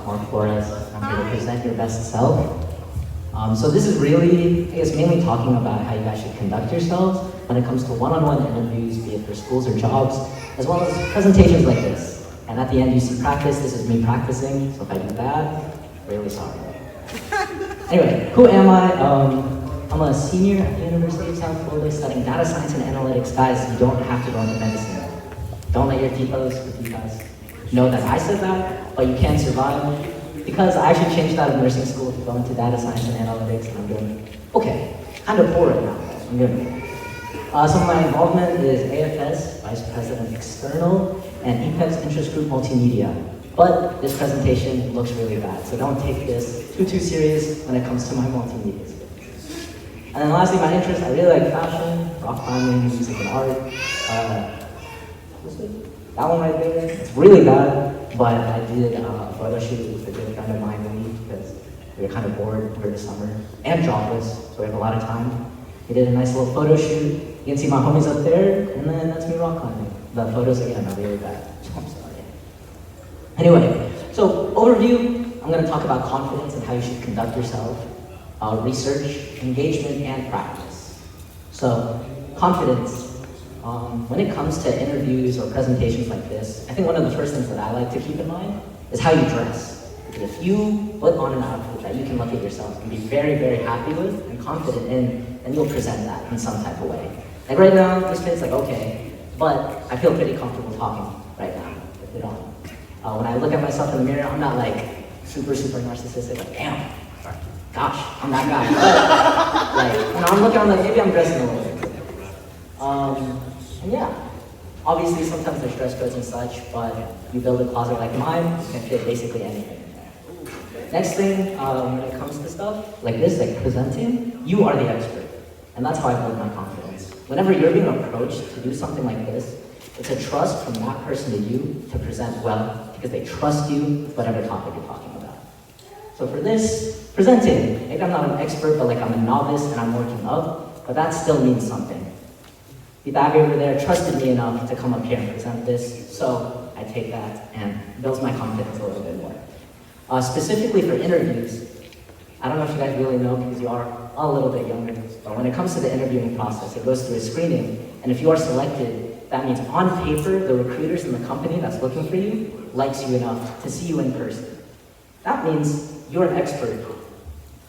Marc Flores. I'm here to present your best self. So this is really, I guess, mainly talking about how you guys should conduct yourselves when it comes to one-on-one interviews, be it for schools or jobs, as well as presentations like this. And at the end, you see practice. This is me practicing, so if I do bad, really sorry. Anyway, who am I? I'm a senior at the University of South Florida studying data science and analytics. Guys, you don't have to go into medicine. Don't let your typos with you guys know that I said that, but you can survive. Because I actually changed out of nursing school to go into data science and analytics, and I'm doing okay. Kind of poor right now, but I'm good. Some of my involvement is AFS, Vice President External, and EPEX Interest Group Multimedia. But this presentation looks really bad, so don't take this too serious when it comes to my multimedia skills. And then lastly, my interests, I really like fashion, rock climbing, music and art. That one right there, it's really bad, but I did a photo shoot with a good friend of mine because we were kind of bored over the summer and jobless, so we have a lot of time. We did a nice little photo shoot. You can see my homies up there, and then that's me rock climbing. The photos again are really bad, so I'm sorry. Anyway, so overview, I'm going to talk about confidence and how you should conduct yourself, research, engagement, and practice. So, confidence. When it comes to interviews or presentations like this, I think one of the first things that I like to keep in mind is how you dress. Because if you put on an outfit that you can look at yourself and be very, very happy with and confident in, then you'll present that in some type of way. Like right now, this fit's like okay, but I feel pretty comfortable talking right now with it on. When I look at myself in the mirror, I'm not like super narcissistic, like damn, gosh, I'm that guy. But like, when I'm looking, I'm like, maybe I'm dressing a little bit. And yeah, obviously sometimes there's dress codes and such, but you build a closet like mine, you can fit basically anything in there. Next thing, when it comes to stuff like this, like presenting, you are the expert. And that's how I build my confidence. Whenever you're being approached to do something like this, it's a trust from that person to you to present well, because they trust you with whatever topic you're talking about. So for this, presenting, maybe I'm not an expert, but like I'm a novice and I'm working up, but that still means something. The guy over there trusted me enough to come up here and present this, so I take that and builds my confidence a little bit more. Specifically for interviews, I don't know if you guys really know because you are a little bit younger, but when it comes to the interviewing process, it goes through a screening, and if you are selected, that means on paper, the recruiters in the company that's looking for you likes you enough to see you in person. That means you're an expert.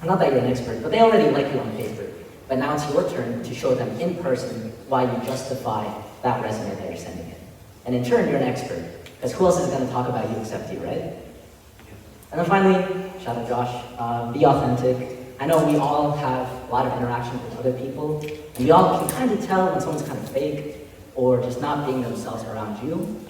Not that you're an expert, but they already like you on paper. But now it's your turn to show them in person why you justify that resume that you're sending in. And in turn, you're an expert. Because who else is going to talk about you except you, right? And then finally, shout out Josh, be authentic. I know we all have a lot of interaction with other people, and we all can kind of tell when someone's kind of fake or just not being themselves around you.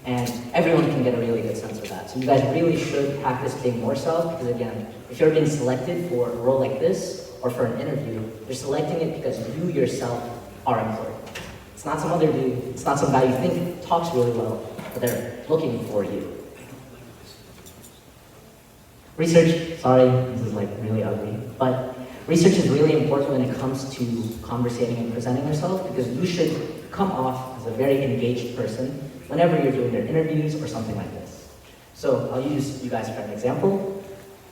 And everyone can get a really good sense of that. So you guys really should practice being more self, because again, if you're being selected for a role like this, or for an interview, you're selecting it because you yourself are important. It's not some other dude, it's not some guy you think talks really well, but they're looking for you. Research, sorry, this is like really ugly, but research is really important when it comes to conversating and presenting yourself, because you should come off as a very engaged person whenever you're doing your interviews or something like this. So I'll use you guys for an example.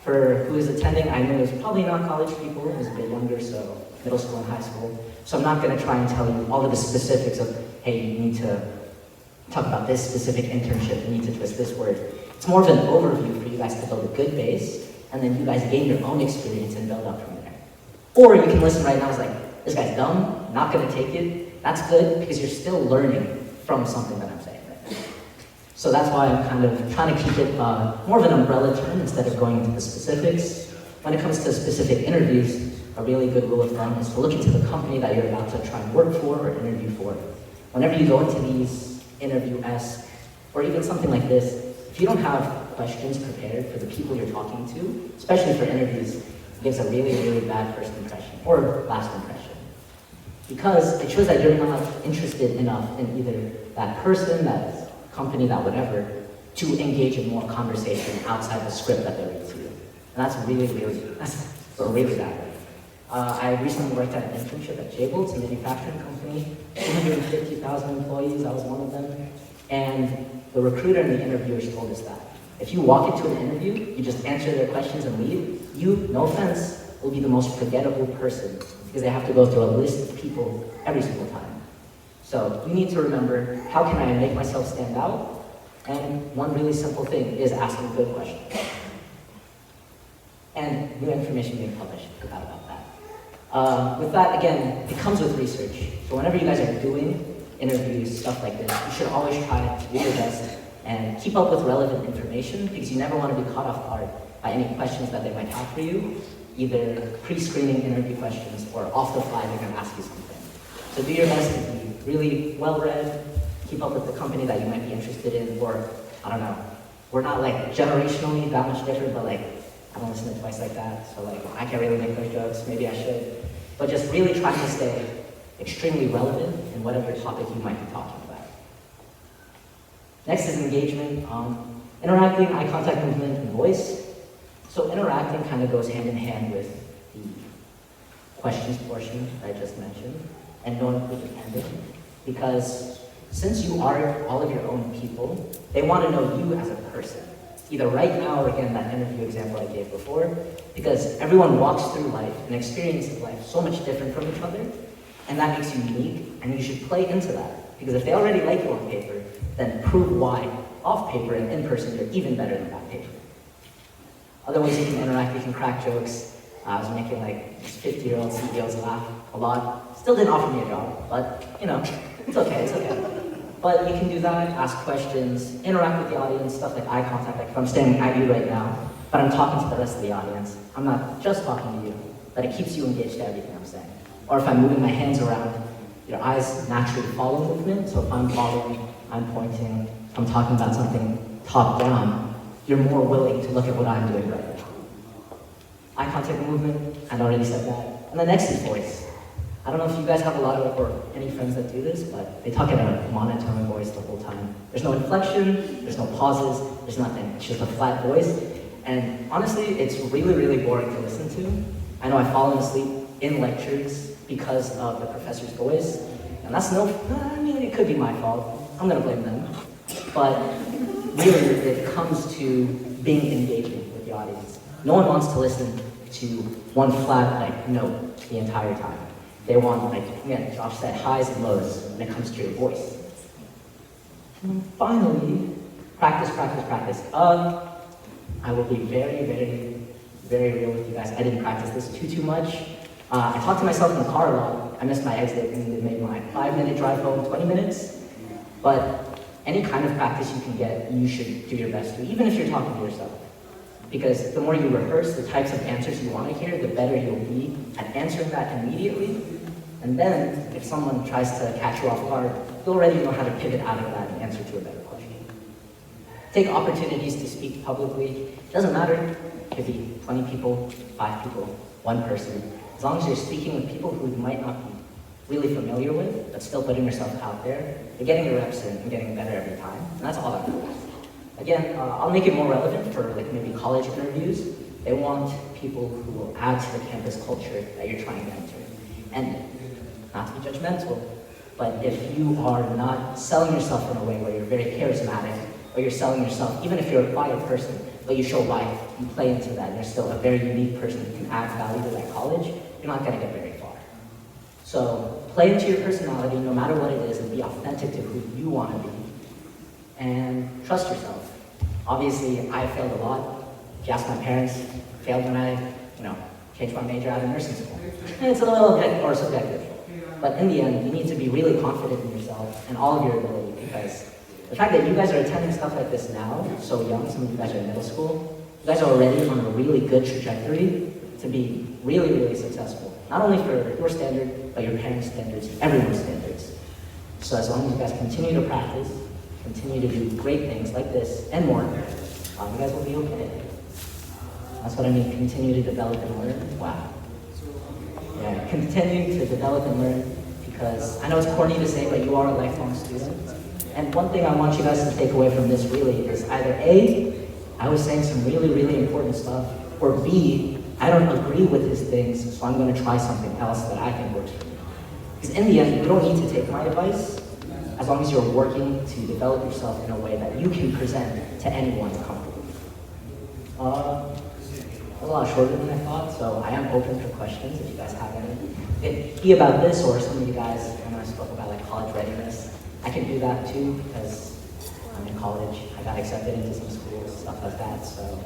For who is attending, I know it's probably not college people, it's a bit younger, so middle school and high school. So I'm not going to try and tell you all of the specifics of, hey, you need to talk about this specific internship, you need to twist this word. It's more of an overview for you guys to build a good base, and then you guys gain your own experience and build up from there. Or you can listen right now, it's like, this guy's dumb, not going to take it. That's good, because you're still learning from something that I'm saying. So that's why I'm kind of trying to keep it more of an umbrella term instead of going into the specifics. When it comes to specific interviews, a really good rule of thumb is to look into the company that you're about to try and work for or interview for. Whenever you go into these interview-esque, or even something like this, if you don't have questions prepared for the people you're talking to, especially for interviews, it gives a really, really bad first impression, or last impression. Because it shows that you're not interested enough in either that person, that company, that whatever, to engage in more conversation outside the script that they're reading to you. And that's a really bad way. I recently worked at an internship at Jabil, it's a manufacturing company, 250,000 employees, I was one of them. And the recruiter and the interviewers told us that If you walk into an interview, you just answer their questions and leave, you, no offense, will be the most forgettable person because they have to go through a list of people every single time. So you need to remember, how can I make myself stand out? And one really simple thing is asking good questions. And new information being published, forgot about that. With that, again, it comes with research. So whenever you guys are doing interviews, stuff like this, you should always try to do your best and keep up with relevant information because you never want to be caught off guard by any questions that they might have for you, either pre-screening interview questions or off the fly they're going to ask you something. So do your best to be really well-read, keep up with the company that you might be interested in, or, I don't know, we're not like generationally that much different, but like, I don't listen to Twice like that, so like, I can't really make those jokes, maybe I should. But just really trying to stay extremely relevant in whatever topic you might be talking about. Next is engagement. Interacting, eye contact, movement, and voice. So interacting kind of goes hand in hand with the questions portion that I just mentioned, and knowing who you're handling. Because since you are all of your own people, they want to know you as a person. Either right now or again, that interview example I gave before, because everyone walks through life and experiences life so much different from each other, and that makes you unique, and you should play into that. Because if they already like you on paper, then prove why off paper and in person you're even better than that paper. Other ways you can interact, you can crack jokes. I was making like 50-year-old CEOs laugh a lot. Still didn't offer me a job, but you know, it's okay, it's okay. But you can do that, ask questions, interact with the audience, stuff like eye contact, like if I'm standing at you right now, but I'm talking to the rest of the audience. I'm not just talking to you, but it keeps you engaged to everything I'm saying. Or if I'm moving my hands around, your eyes naturally follow movement, so if I'm following, I'm pointing, I'm talking about something top down, you're more willing to look at what I'm doing right now. Eye contact movement, I'd already said that. And the next is voice. I don't know if you guys have a lot of, or any friends that do this, but they talk in a monotone voice the whole time. There's no inflection, there's no pauses, there's nothing. It's just a flat voice. And honestly, it's really, really boring to listen to. I know I've fallen asleep in lectures because of the professor's voice. And that's I mean, it could be my fault. I'm gonna blame them. But really, it comes to being engaging with the audience. No one wants to listen to one flat, like, note the entire time. They want, like, again, Josh said, highs and lows when it comes to your voice. And finally, practice, practice, practice. I will be very, very, very real with you guys. I didn't practice this too much. I talked to myself in the car a lot. I missed my exit and it made my 5-minute drive home 20 minutes. But any kind of practice you can get, you should do your best to, even if you're talking to yourself. Because the more you rehearse the types of answers you want to hear, the better you'll be at answering that immediately. And then, if someone tries to catch you off guard, you already know how to pivot out of that and answer to a better question. Take opportunities to speak publicly. It doesn't matter. It could be 20 people, 5 people, 1 person. As long as you're speaking with people who you might not be really familiar with, but still putting yourself out there, you're getting your reps in and getting better every time. And that's all that matters. Again, I'll make it more relevant for like maybe college interviews. They want people who will add to the campus culture that you're trying to enter. And not to be judgmental, but if you are not selling yourself in a way where you're very charismatic, or you're selling yourself, even if you're a quiet person, but you show life, you play into that, and you're still a very unique person who can add value to that college, you're not gonna get very far. So play into your personality, no matter what it is, and be authentic to who you wanna be. And trust yourself. Obviously, I failed a lot. If you ask my parents, failed when I, changed my major out of nursing school. And it's a little bit more subjective. But in the end, you need to be really confident in yourself and all of your ability, because the fact that you guys are attending stuff like this now, so young, some of you guys are in middle school, you guys are already on a really good trajectory to be really, really successful. Not only for your standard, but your parents' standards, everyone's standards. So as long as you guys continue to practice, continue to do great things like this and more, you guys will be okay. That's what I mean, continue to develop and learn. Wow. Yeah, continue to develop and learn, because I know it's corny to say, but you are a lifelong student. And one thing I want you guys to take away from this really is either A, I was saying some really, really important stuff, or B, I don't agree with his things, so I'm going to try something else that I think works for me. Because in the end, you don't need to take my advice, as long as you're working to develop yourself in a way that you can present to anyone comfortably. It was a lot shorter than I thought, so I am open for questions if you guys have any. If be about this or some of you guys, when I spoke about like college readiness, I can do that too because I'm in college. I got accepted into some schools, stuff like that. So,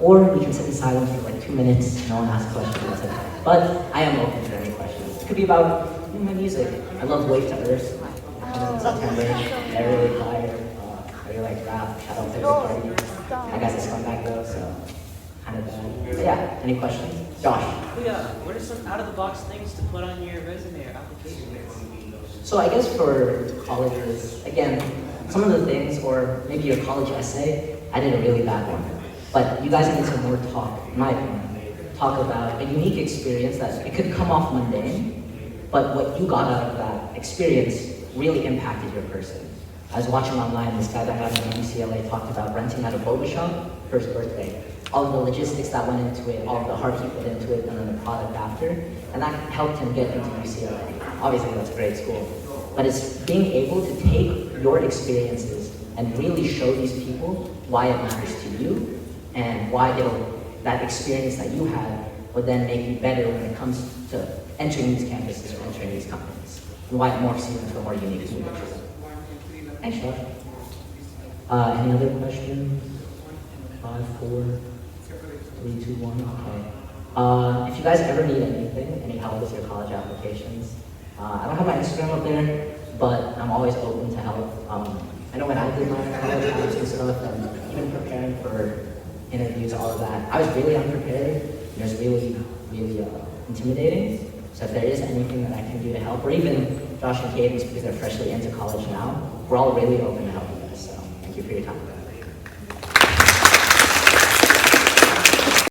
or we can sit in silence for like 2 minutes, no one asks questions. But I am open for any questions. It could be about my music. I love Wave to Earth. Coming in September. They're really tired. I really like rap. Shout out to everybody. I guess it's fun back though, so kind of bad. But yeah, any questions? Josh. What are some out-of-the-box things to put on your resume or application? So I guess for colleges, again, some of the things, or maybe your college essay, I did a really bad one. But you guys need to more talk, in my opinion, talk about a unique experience that it could come off mundane, but what you got out of that experience really impacted your person. I was watching online, this guy that I had in UCLA talked about renting at a boba shop for his birthday. All of the logistics that went into it, all of the heart he put into it, and then the product after, and that helped him get into UCLA. Obviously, that's a great school. But it's being able to take your experiences and really show these people why it matters to you, and why that experience that you had will then make you better when it comes to entering these campuses or entering these companies, and why it morphs you into a more unique individual. Thanks, Josh. Any other questions? 5, 4, 3, 2, 1, okay. If you guys ever need anything, any help with your college applications, I don't have my Instagram up there, but I'm always open to help. I know when I did my college apps and stuff, and even preparing for interviews, all of that, I was really unprepared. It was really, really intimidating. So if there is anything that I can do to help, or even Josh and Cadence, because they're freshly into college now, we're all really open to help you guys. So thank you for your time.